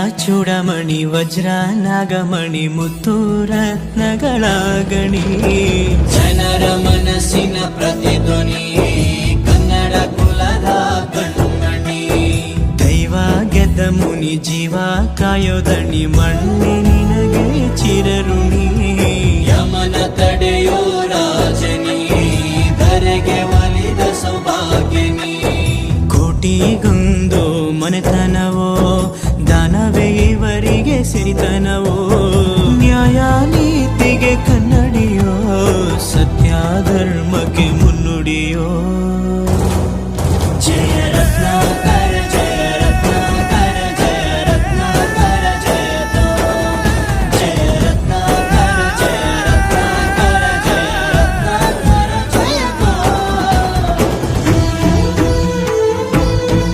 ಚೂಡಮಣಿ ವಜ್ರ ನಾಗಮಣಿ ಮುತ್ತು ರತ್ನಗಳ ಗಣಿ, ಜನರ ಮನಸ್ಸಿನ ಪ್ರತಿಧ್ವನಿ, ಕನ್ನಡ ಕುಲದ ಕಣ್ಮಣಿ. ದೈವ ಗೆದ್ದ ಮುನಿ ಜೀವ ಕಾಯೋದಣಿ, ಮಣ್ಣಿ ನಿನಗೆ ಚಿರಋಣಿ. ಯಮನ ತಡೆಯೋ ರಾಜನಿ, ಧರೆಗೆ ಒಲಿದ ಸೌಭಾಗ್ಯನಿ. ಕೋಟಿಗೊಂದು ಮನೆತನವೋ, ದಾನವೇ ಇವರಿಗೆ ಸಿರಿತನವೋ.